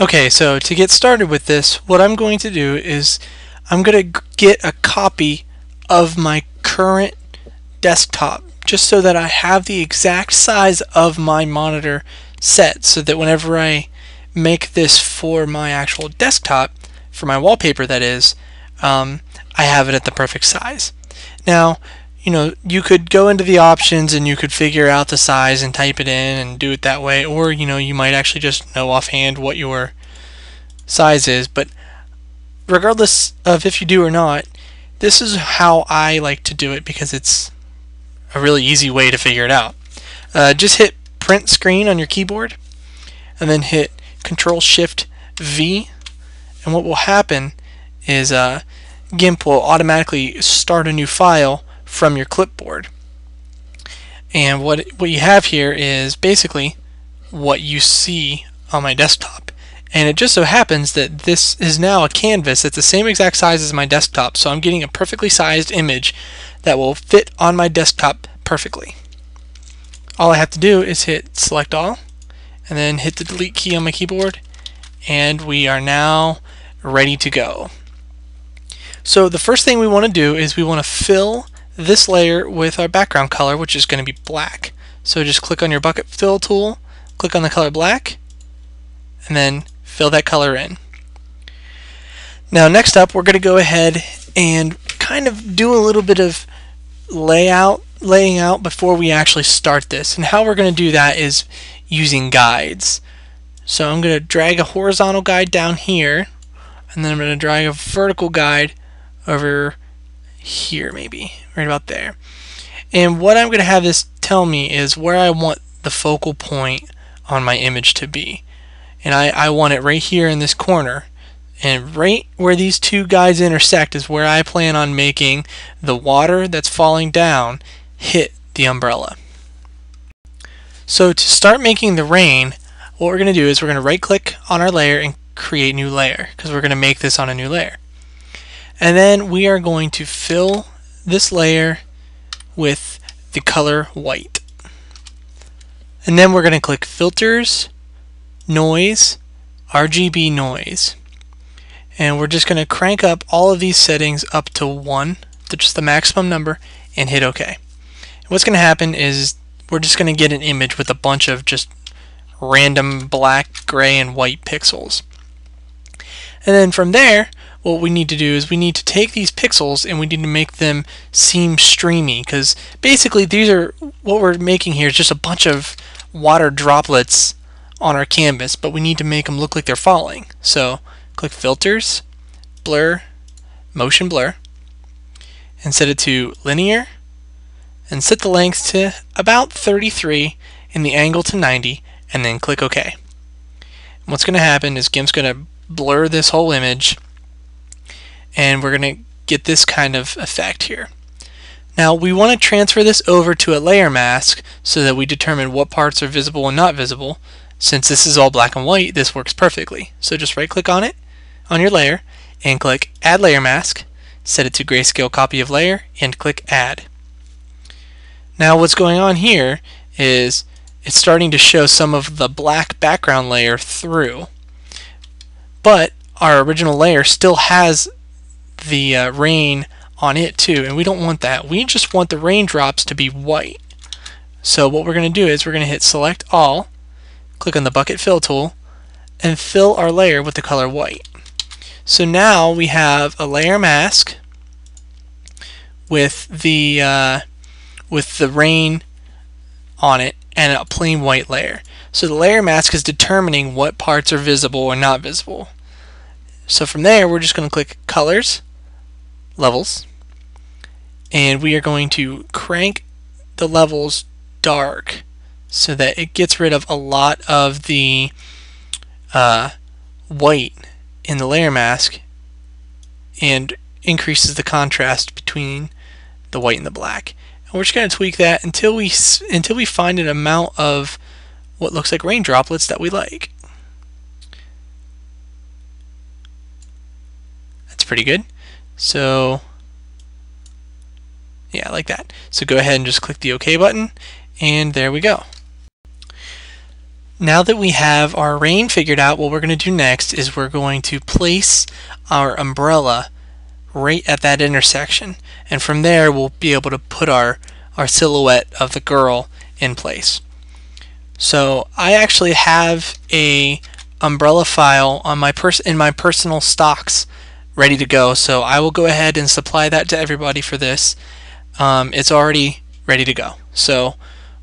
Okay, so to get started with this, what I'm going to do is I'm going to get a copy of my current desktop just so that I have the exact size of my monitor set, so that whenever I make this for my actual desktop, for my wallpaper that is, I have it at the perfect size. Now, you could go into the options and you could figure out the size and type it in and do it that way, or you might actually just know offhand what your size is. But regardless of if you do or not, this is how I like to do it because it's a really easy way to figure it out. Just hit print screen on your keyboard and then hit Control-Shift-V, and what will happen is Gimp will automatically start a new file from your clipboard. And what you have here is basically what you see on my desktop. And it just so happens that this is now a canvas that's the same exact size as my desktop, so I'm getting a perfectly sized image that will fit on my desktop perfectly. All I have to do is hit Select All and then hit the delete key on my keyboard, and we are now ready to go. So the first thing we want to do is we want to fill this layer with our background color, which is going to be black. So just click on your bucket fill tool, click on the color black, and then fill that color in. Now next up, we're going to go ahead and kind of do a little bit of laying out before we actually start this. And how we're going to do that is using guides. So I'm going to drag a horizontal guide down here, and then I'm going to drag a vertical guide over here, maybe right about there. And what I'm going to have this tell me is where I want the focal point on my image to be. And I want it right here in this corner, and right where these two guides intersect is where I plan on making the water that's falling down hit the umbrella. So to start making the rain, what we're going to do is we're going to right click on our layer and create new layer, because we're going to make this on a new layer. And then we are going to fill this layer with the color white. And then we're going to click Filters, Noise, RGB Noise. And we're just going to crank up all of these settings up to 1, to just the maximum number, and hit OK. And what's going to happen is we're just going to get an image with a bunch of just random black, gray, and white pixels. And then from there, what we need to do is we need to take these pixels and we need to make them seem streamy, because basically what we're making here is just a bunch of water droplets on our canvas, but we need to make them look like they're falling. So click Filters, Blur, Motion Blur, and set it to Linear, and set the length to about 33 and the angle to 90, and then click OK. And what's going to happen is Gimp's going to blur this whole image, and we're going to get this kind of effect here. Now we want to transfer this over to a layer mask so that we determine what parts are visible and not visible. Since this is all black and white, this works perfectly. So just right click on it, on your layer, and click Add Layer Mask, set it to Grayscale Copy of Layer, and click Add. Now what's going on here is it's starting to show some of the black background layer through, but our original layer still has the rain on it too, and we don't want that. We just want the raindrops to be white. So what we're going to do is we're going to hit Select All, click on the bucket fill tool, and fill our layer with the color white. So now we have a layer mask with the rain on it and a plain white layer. So the layer mask is determining what parts are visible or not visible. So from there, we're just going to click Colors, Levels, and we are going to crank the levels dark so that it gets rid of a lot of the white in the layer mask and increases the contrast between the white and the black. And we're just going to tweak that until we find an amount of what looks like rain droplets that we like. That's pretty good. So yeah, like that. So go ahead and just click the OK button, and there we go. Now that we have our rain figured out, what we're going to do next is we're going to place our umbrella right at that intersection, and from there we'll be able to put our silhouette of the girl in place. So I actually have a umbrella file on my in my personal stocks ready to go, so I will go ahead and supply that to everybody for this. It's already ready to go. So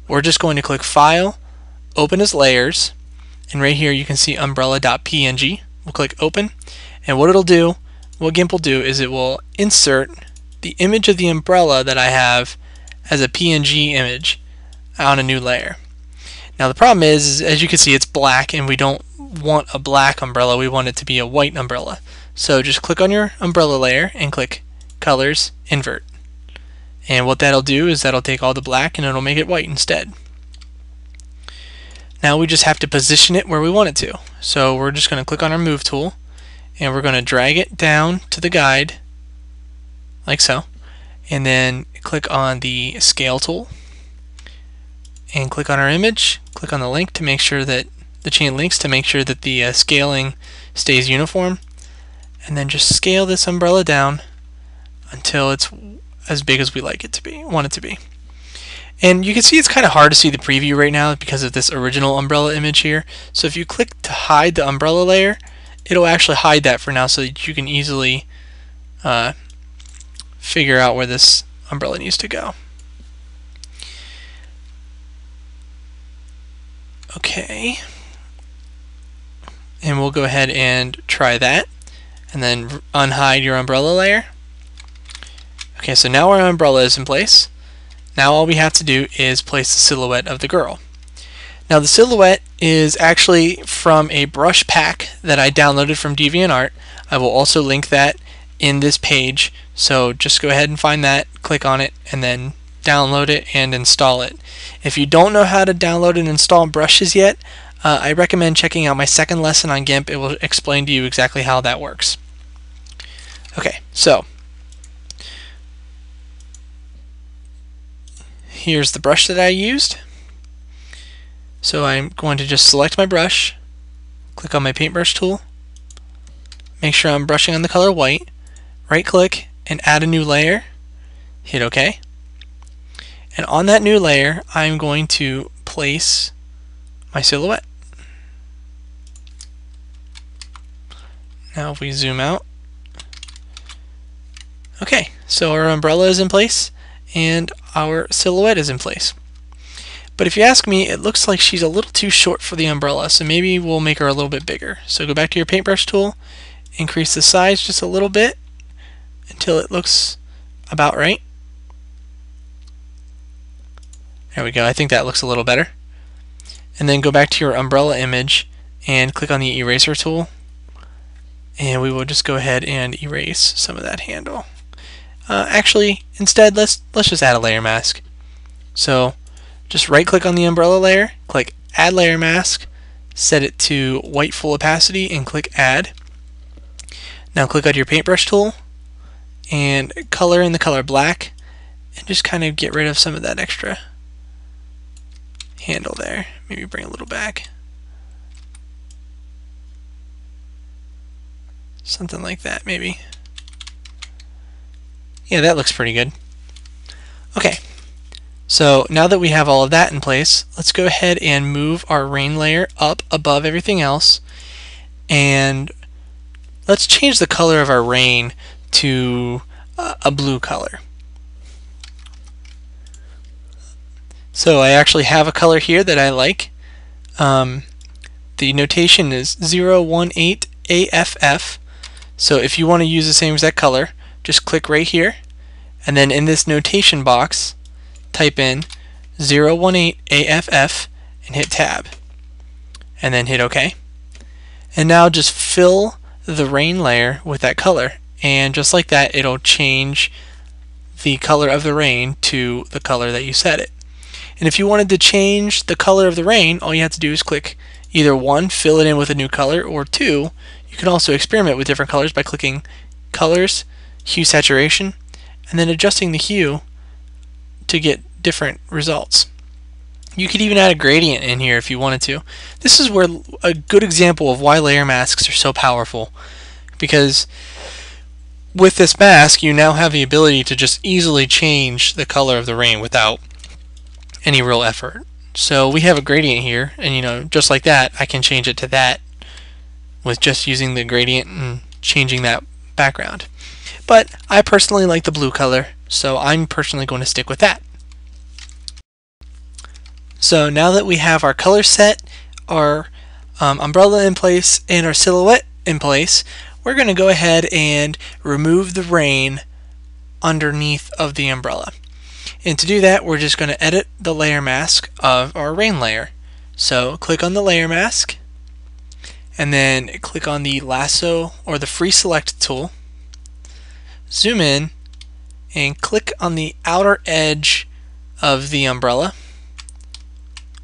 we're just going to click File, Open as Layers, and right here you can see umbrella.png. We'll click Open, and what Gimp will do is it will insert the image of the umbrella that I have as a PNG image on a new layer. Now the problem is, as you can see, it's black, and we don't want a black umbrella, we want it to be a white umbrella. So just click on your umbrella layer and click Colors, Invert. And what that'll do is that'll take all the black and it'll make it white instead. Now we just have to position it where we want it to. So we're just going to click on our Move tool, and we're going to drag it down to the guide, like so. And then click on the Scale tool, and click on our image, click on the link to make sure that the chain links to make sure that the scaling stays uniform, and then just scale this umbrella down until it's as big as we want it to be. And you can see it's kind of hard to see the preview right now because of this original umbrella image here. So if you click to hide the umbrella layer, it'll actually hide that for now so that you can easily figure out where this umbrella needs to go. Okay, and we'll go ahead and try that, and then unhide your umbrella layer. Okay, so now our umbrella is in place. Now all we have to do is place the silhouette of the girl. Now the silhouette is actually from a brush pack that I downloaded from DeviantArt. I will also link that in this page, so just go ahead and find that, click on it, and then download it and install it. If you don't know how to download and install brushes yet, I recommend checking out my second lesson on Gimp. It will explain to you exactly how that works. Okay, so here's the brush that I used. So I'm going to just select my brush, click on my paintbrush tool, make sure I'm brushing on the color white, right click and add a new layer, hit OK. And on that new layer, I'm going to place my silhouette. Now if we zoom out, okay, so our umbrella is in place and our silhouette is in place. But if you ask me, it looks like she's a little too short for the umbrella, so maybe we'll make her a little bit bigger. So go back to your paintbrush tool, increase the size just a little bit until it looks about right. There we go, I think that looks a little better. And then go back to your umbrella image and click on the eraser tool, and we will just go ahead and erase some of that handle. Actually, instead, let's just add a layer mask. So just right click on the umbrella layer, click Add Layer Mask, set it to white full opacity, and click Add. Now click on your paintbrush tool and color in the color black, and just kind of get rid of some of that extra handle there. Maybe bring a little back. Something like that, maybe. Yeah, that looks pretty good. Okay, so now that we have all of that in place, let's go ahead and move our rain layer up above everything else, and let's change the color of our rain to a blue color. So I actually have a color here that I like. The notation is 018AFF. So if you want to use the same exact color, just click right here, and then in this notation box, type in 018AFF and hit Tab, and then hit OK. And now just fill the rain layer with that color, and just like that, it'll change the color of the rain to the color that you set it. And if you wanted to change the color of the rain, all you have to do is click either 1, fill it in with a new color, or 2, you can also experiment with different colors by clicking Colors, Hue Saturation, and then adjusting the hue to get different results. You could even add a gradient in here if you wanted to. This is where a good example of why layer masks are so powerful, because with this mask you now have the ability to just easily change the color of the rain without any real effort. So we have a gradient here, and just like that I can change it to that with just using the gradient and changing that background. But I personally like the blue color, so I'm personally going to stick with that. So now that we have our color set, our umbrella in place, and our silhouette in place, we're going to go ahead and remove the rain underneath of the umbrella. And to do that, we're just going to edit the layer mask of our rain layer. So click on the layer mask, and then click on the lasso or the free select tool, zoom in, and click on the outer edge of the umbrella,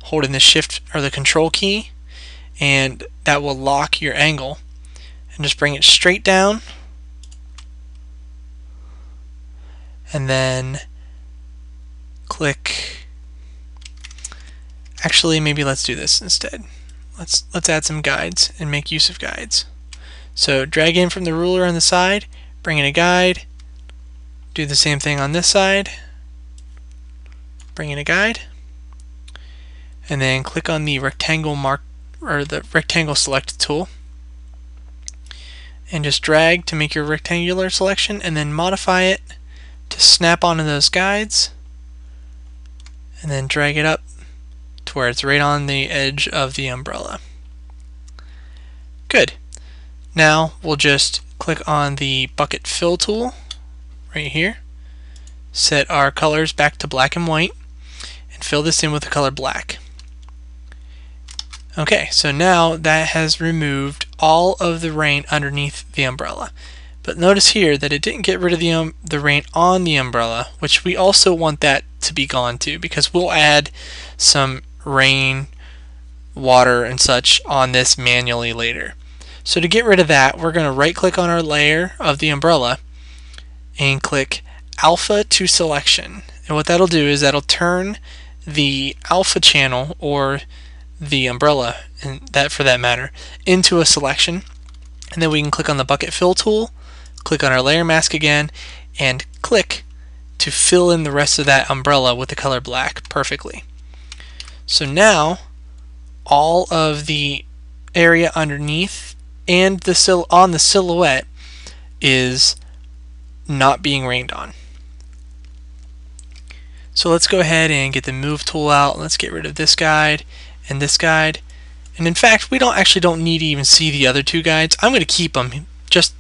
holding the shift or the control key, and that will lock your angle, and just bring it straight down, and then click, actually maybe let's do this instead. Let's add some guides and make use of guides. So drag in from the ruler on the side, bring in a guide, do the same thing on this side, bring in a guide, and then click on the rectangle mark or the rectangle select tool, and just drag to make your rectangular selection, and then modify it to snap onto those guides, and then drag it up to where it's right on the edge of the umbrella. Good. Now we'll just click on the bucket fill tool right here, set our colors back to black and white, and fill this in with the color black. Okay, so now that has removed all of the rain underneath the umbrella. But notice here that it didn't get rid of the rain on the umbrella, which we also want that to be gone too, because we'll add some rain, water, and such on this manually later. So to get rid of that, we're going to right click on our layer of the umbrella and click Alpha to Selection. And what that'll do is that'll turn the alpha channel, or the umbrella, and that for that matter, into a selection. And then we can click on the bucket fill tool, click on our layer mask again, and click to fill in the rest of that umbrella with the color black perfectly. So now all of the area underneath and on the silhouette is not being rained on. So let's go ahead and get the move tool out. Let's get rid of this guide and this guide. And in fact, we don't need to even see the other two guides. I'm going to keep them just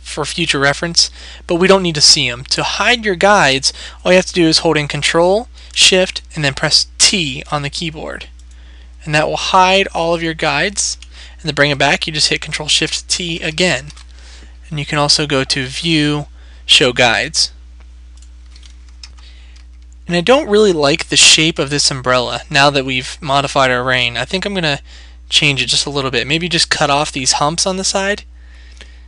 for future reference, but we don't need to see them. To hide your guides, all you have to do is hold in Control, Shift, and then press T on the keyboard. And that will hide all of your guides. And to bring it back, you just hit Control Shift T again. And you can also go to View, Show Guides. And I don't really like the shape of this umbrella now that we've modified our rain. I think I'm going to change it just a little bit. Maybe just cut off these humps on the side.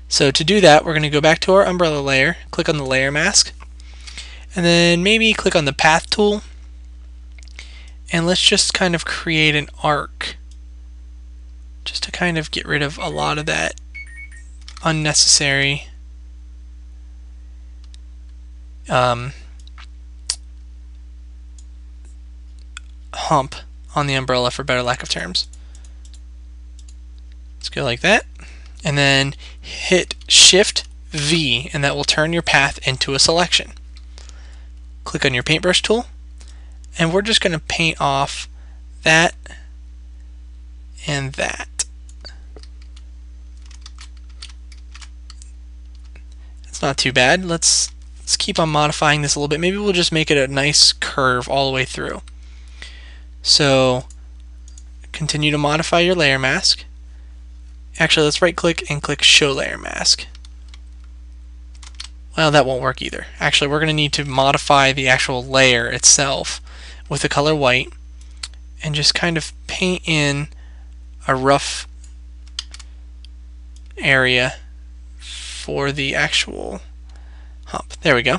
So to do that, we're going to go back to our umbrella layer, click on the layer mask, and then maybe click on the path tool, and let's just kind of create an arc just to kind of get rid of a lot of that unnecessary hump on the umbrella, for better lack of terms. Let's go like that, and then hit Shift V, and that will turn your path into a selection. Click on your paintbrush tool, and we're just going to paint off that and that. It's not too bad. Let's keep on modifying this a little bit. Maybe we'll just make it a nice curve all the way through. So continue to modify your layer mask. Actually, let's right click and click Show Layer Mask. Well, that won't work either. Actually, we're going to need to modify the actual layer itself with the color white and just kind of paint in a rough area for the actual hump. There we go.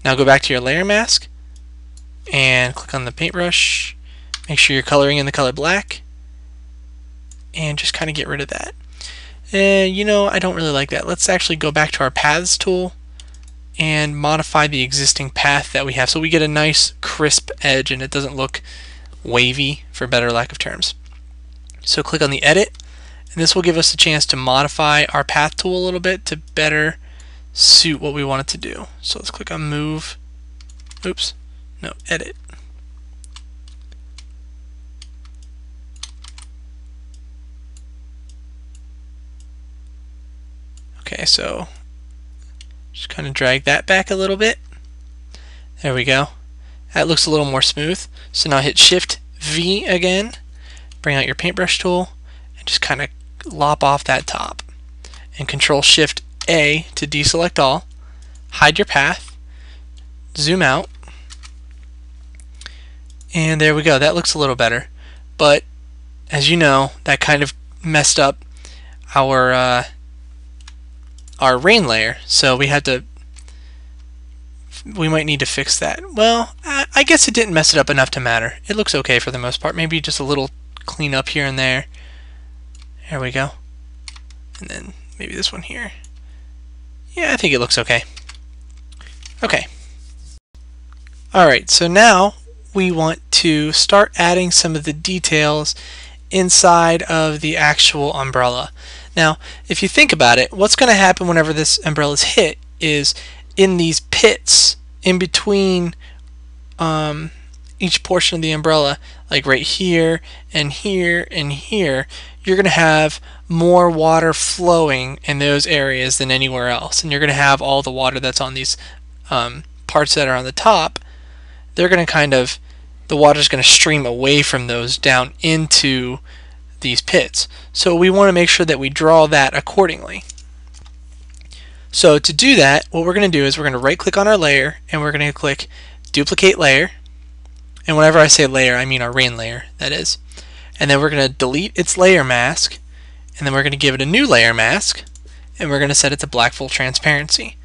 Now go back to your layer mask and click on the paintbrush Make sure you're coloring in the color black, and just kind of get rid of that. And you know, I don't really like that. Let's actually go back to our paths tool and modify the existing path that we have so we get a nice crisp edge and it doesn't look wavy, for better lack of terms. So click on the edit, and this will give us a chance to modify our path tool a little bit to better suit what we want it to do. So let's click on move, edit. Okay, so just kind of drag that back a little bit. There we go. That looks a little more smooth. So now hit Shift V again, bring out your paintbrush tool, and just kind of lop off that top. And Control Shift A to deselect all. Hide your path. Zoom out. And there we go. That looks a little better. But as you know, that kind of messed up our rain layer, so we might need to fix that. Well, I guess it didn't mess it up enough to matter. It looks okay for the most part. Maybe just a little clean up here and there. There we go. And then maybe this one here. Yeah, I think it looks okay. Okay. Alright, so now we want to start adding some of the details inside of the actual umbrella. Now, if you think about it, what's going to happen whenever this umbrella is hit is in these pits in between each portion of the umbrella, like right here and here and here, you're going to have more water flowing in those areas than anywhere else. And you're going to have all the water that's on these parts that are on the top. They're going to the water's going to stream away from those down into these pits. So we want to make sure that we draw that accordingly. So to do that, what we're going to do is we're going to right click on our layer and we're going to click duplicate layer. And whenever I say layer, I mean our rain layer, that is. And then we're going to delete its layer mask, and then we're going to give it a new layer mask, and we're going to set it to black full transparency.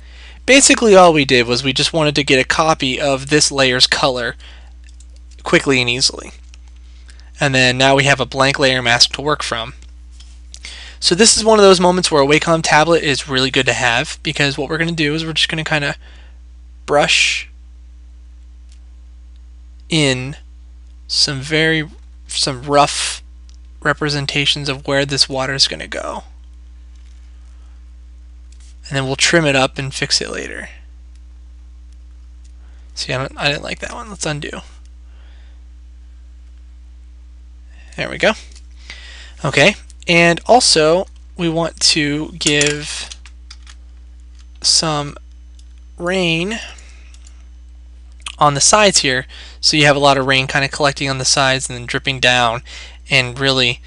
Basically all we did was we just wanted to get a copy of this layer's color quickly and easily. And then now we have a blank layer mask to work from. So this is one of those moments where a Wacom tablet is really good to have, because what we're going to do is we're just going to kind of brush in some rough representations of where this water is going to go. And then we'll trim it up and fix it later. See, I didn't like that one. Let's undo. There we go. Okay, and also we want to give some rain on the sides here, so you have a lot of rain kind of collecting on the sides and then dripping down and really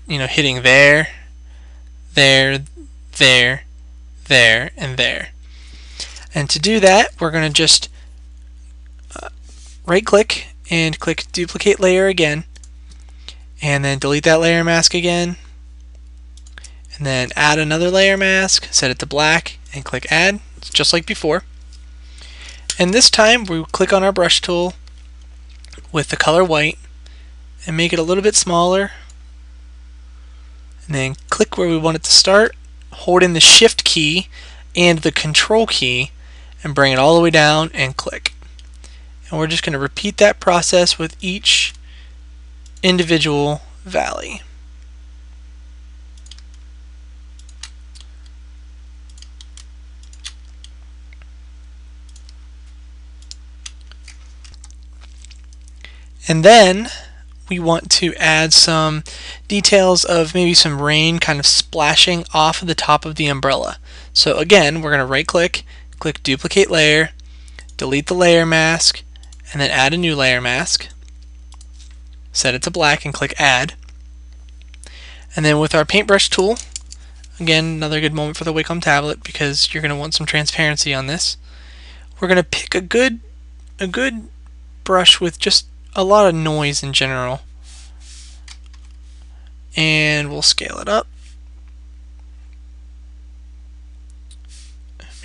hitting there, there, there, there, and there. And to do that, we're going to just right click and click duplicate layer again, and then delete that layer mask again, and then add another layer mask, set it to black, and click add, just like before. And this time we click on our brush tool with the color white and make it a little bit smaller, and then click where we want it to start, hold in the shift key and the control key and bring it all the way down and click. And we're just going to repeat that process with each individual valley. And then we want to add some details of maybe some rain kind of splashing off of the top of the umbrella. So again, we're going to right click, click duplicate layer, delete the layer mask, and then add a new layer mask. Set it to black and click add. And then with our paintbrush tool, again, another good moment for the Wacom tablet because you're going to want some transparency on this. We're going to pick a good brush with just a lot of noise in general, and we'll scale it up.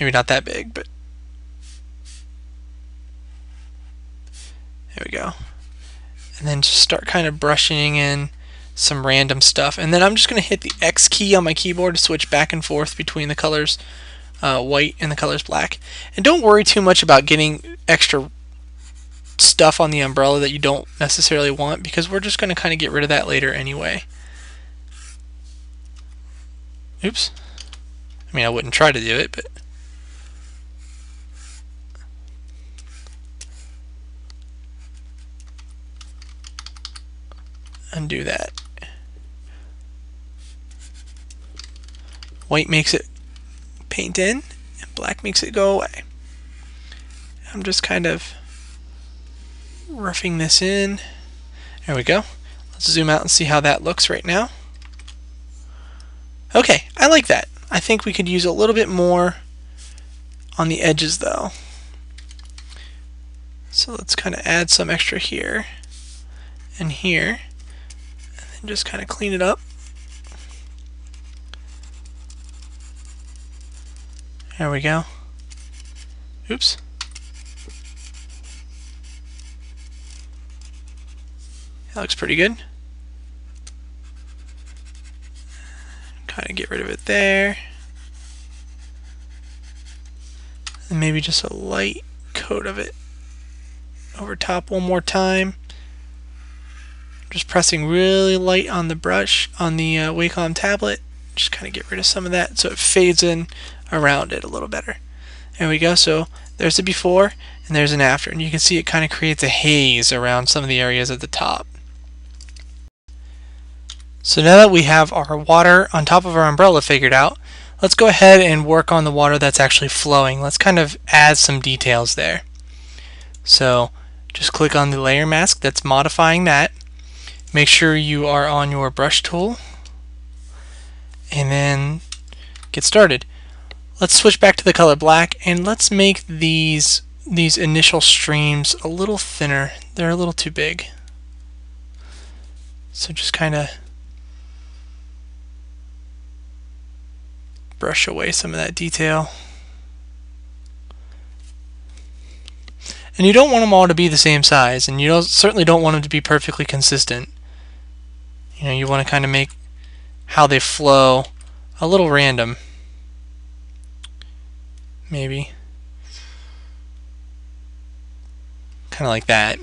Maybe not that big, but there we go. and then just start kind of brushing in some random stuff. And then I'm just going to hit the X key on my keyboard to switch back and forth between the colors white and the colors black. And don't worry too much about getting extra stuff on the umbrella that you don't necessarily want, because we're just going to kind of get rid of that later anyway. Oops. I mean, I wouldn't try to do it, but undo that. White makes it paint in, and black makes it go away. I'm just kind of roughing this in. There we go. Let's zoom out and see how that looks right now. Okay, I like that. I think we could use a little bit more on the edges though. So let's kind of add some extra here and here, and then just kind of clean it up. There we go. Oops. That looks pretty good. Kind of get rid of it there. And maybe just a light coat of it over top one more time. Just pressing really light on the brush on the Wacom tablet. Just kind of get rid of some of that so it fades in around it a little better. There we go. So there's a before and there's an after, and you can see it kind of creates a haze around some of the areas at the top. So now that we have our water on top of our umbrella figured out, let's go ahead and work on the water that's actually flowing. Let's kind of add some details there. So just click on the layer mask that's modifying that. Make sure you are on your brush tool, and then get started. Let's switch back to the color black, and let's make these initial streams a little thinner. They're a little too big. So just kind of brush away some of that detail. And you don't want them all to be the same size, and you certainly don't want them to be perfectly consistent. You know, you want to kind of make how they flow a little random. Maybe. Kind of like that.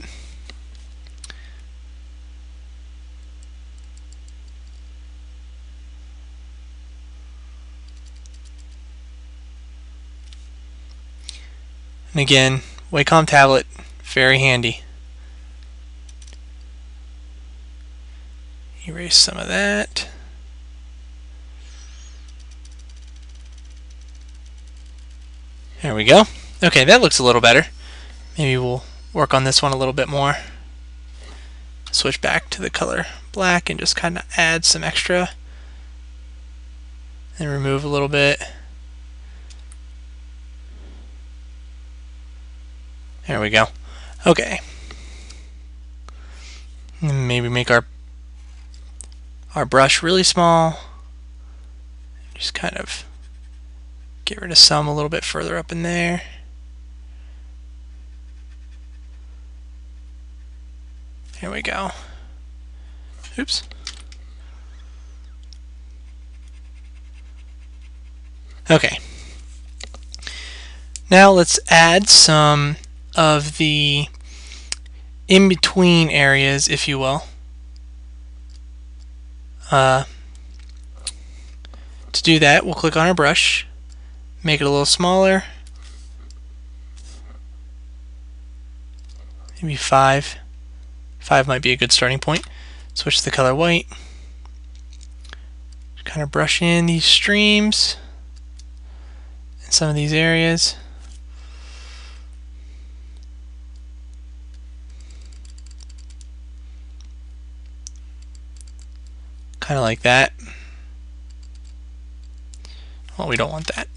And again, Wacom tablet, very handy. Erase some of that. There we go. Okay, that looks a little better. Maybe we'll work on this one a little bit more. Switch back to the color black and just kind of add some extra and remove a little bit. There we go. Okay. And maybe make our brush really small. Just kind of get rid of some a little bit further up in there. Here we go. Oops. Okay. Now let's add some of the in-between areas, if you will. To do that, we'll click on our brush, make it a little smaller, maybe 5. 5 might be a good starting point. Switch to the color white. Just kind of brush in these streams in some of these areas. Kind of like that. Well, we don't want that.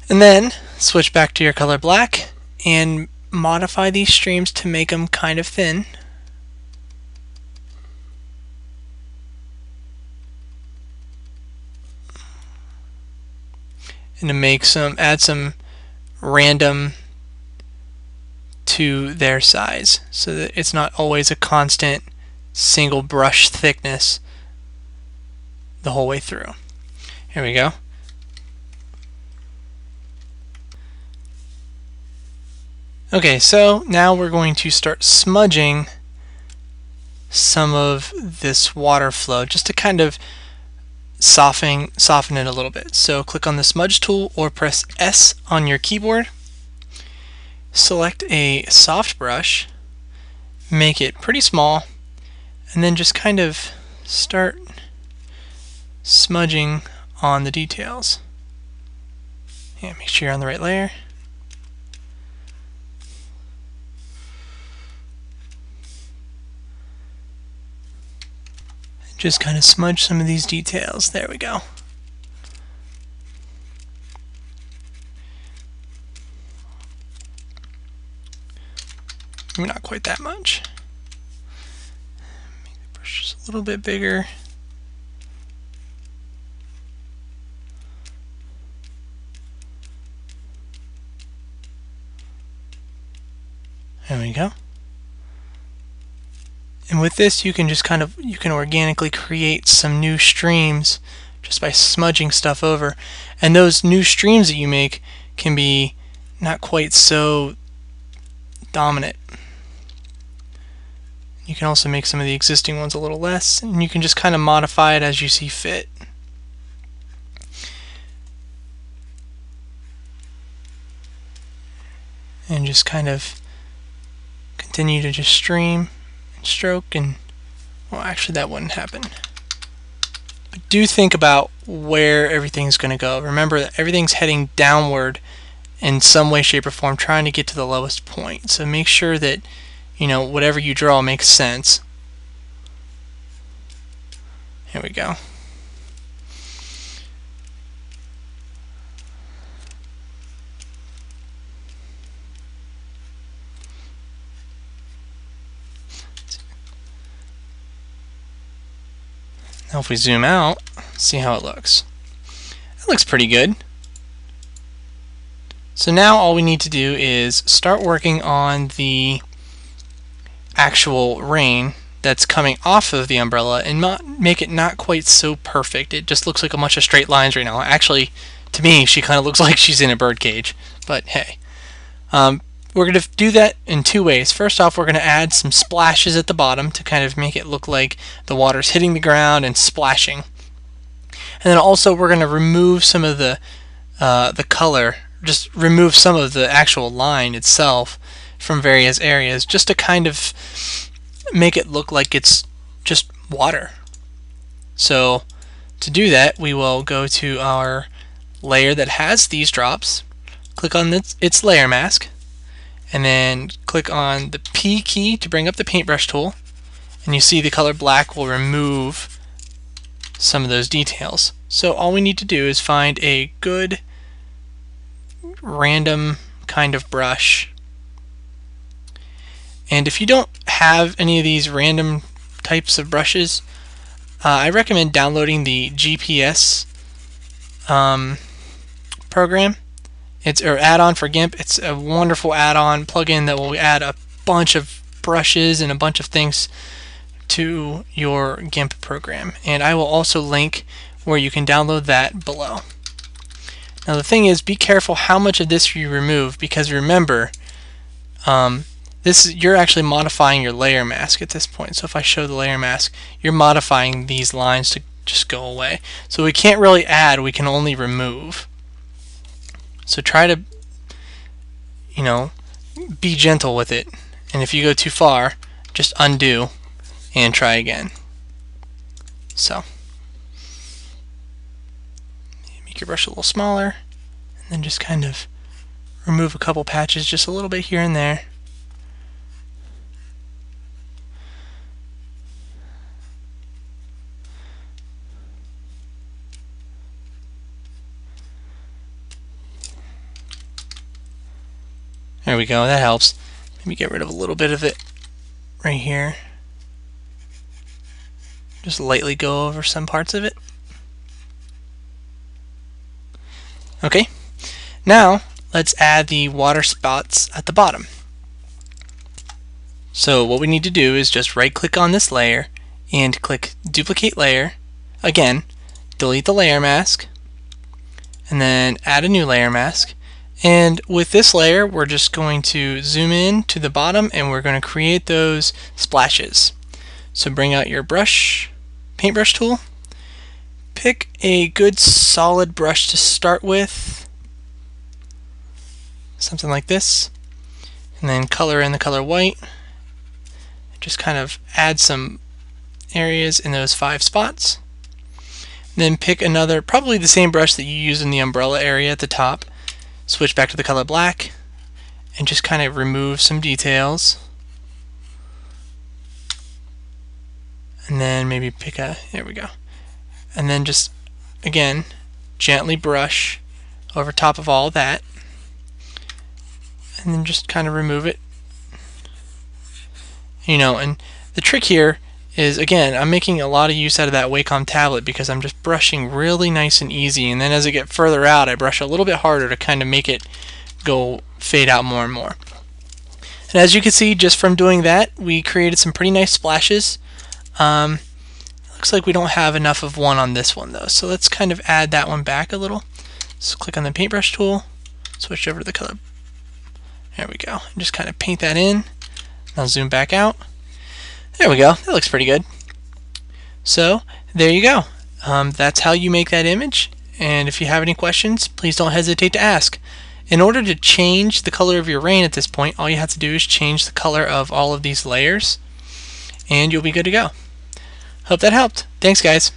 And then switch back to your color black and modify these streams to make them kind of thin. And to make add some random to their size so that it's not always a constant single brush thickness the whole way through. Here we go. Okay, so now we're going to start smudging some of this water flow just to kind of soften it a little bit. So click on the smudge tool or press S on your keyboard. Select a soft brush, make it pretty small, and then just kind of start smudging on the details. Yeah, make sure you're on the right layer. Just kind of smudge some of these details. There we go. Maybe not quite that much. Make the brush just a little bit bigger. There we go. And with this, you can just you can organically create some new streams just by smudging stuff over. And those new streams that you make can be not quite so dominant. You can also make some of the existing ones a little less, and you can just kind of modify it as you see fit. And just kind of continue to just stream and stroke, and well, actually that wouldn't happen. But do think about where everything's going to go. Remember that everything's heading downward in some way, shape, or form, trying to get to the lowest point. So make sure that, you know, whatever you draw makes sense. Here we go. Now if we zoom out, see how it looks. It looks pretty good. So now all we need to do is start working on the actual rain that's coming off of the umbrella and make it not quite so perfect. It just looks like a bunch of straight lines right now. Actually, to me, she kind of looks like she's in a birdcage, but hey. We're going to do that in two ways. First off, we're going to add some splashes at the bottom to kind of make it look like the water's hitting the ground and splashing. And then also we're going to remove some of the color, just remove some of the actual line itself from various areas, just to kind of make it look like it's just water. So to do that, we will go to our layer that has these drops, click on its layer mask, and then click on the P key to bring up the paintbrush tool, and you see the color black will remove some of those details. So all we need to do is find a good random kind of brush, and if you don't have any of these random types of brushes, I recommend downloading the GPS program. It's or add-on for Gimp. It's a wonderful add-on plugin that will add a bunch of brushes and a bunch of things to your Gimp program. And I will also link where you can download that below. Now the thing is, be careful how much of this you remove, because remember, you're actually modifying your layer mask at this point. So if I show the layer mask, you're modifying these lines to just go away. So we can't really add, we can only remove. So try to, you know, be gentle with it, and if you go too far, just undo and try again. So make your brush a little smaller, and then just kind of remove a couple patches just a little bit here and there. There we go, that helps. Maybe get rid of a little bit of it right here. Just lightly go over some parts of it. Okay, now let's add the water spots at the bottom. So what we need to do is just right click on this layer and click duplicate layer. Again, delete the layer mask and then add a new layer mask. And with this layer we're just going to zoom in to the bottom and we're going to create those splashes. So bring out your paintbrush tool. Pick a good solid brush to start with, something like this, and then color in the color white. Just kind of add some areas in those 5 spots. Then pick another, probably the same brush that you use in the umbrella area at the top. Switch back to the color black and just kind of remove some details. And then maybe pick there we go. And then just, again, gently brush over top of all that. And then just kind of remove it. And the trick here is, again, I'm making a lot of use out of that Wacom tablet because I'm just brushing really nice and easy, and then as I get further out I brush a little bit harder to kind of make it fade out more and more. And as you can see, just from doing that, we created some pretty nice splashes. Looks like we don't have enough of one on this one though, so let's kind of add that one back a little. So click on the paintbrush tool, switch over to the color. There we go. And just kind of paint that in. Now zoom back out. There we go. That looks pretty good. So there you go. That's how you make that image. And if you have any questions, please don't hesitate to ask. In order to change the color of your rain at this point, all you have to do is change the color of all of these layers, and you'll be good to go. Hope that helped. Thanks, guys.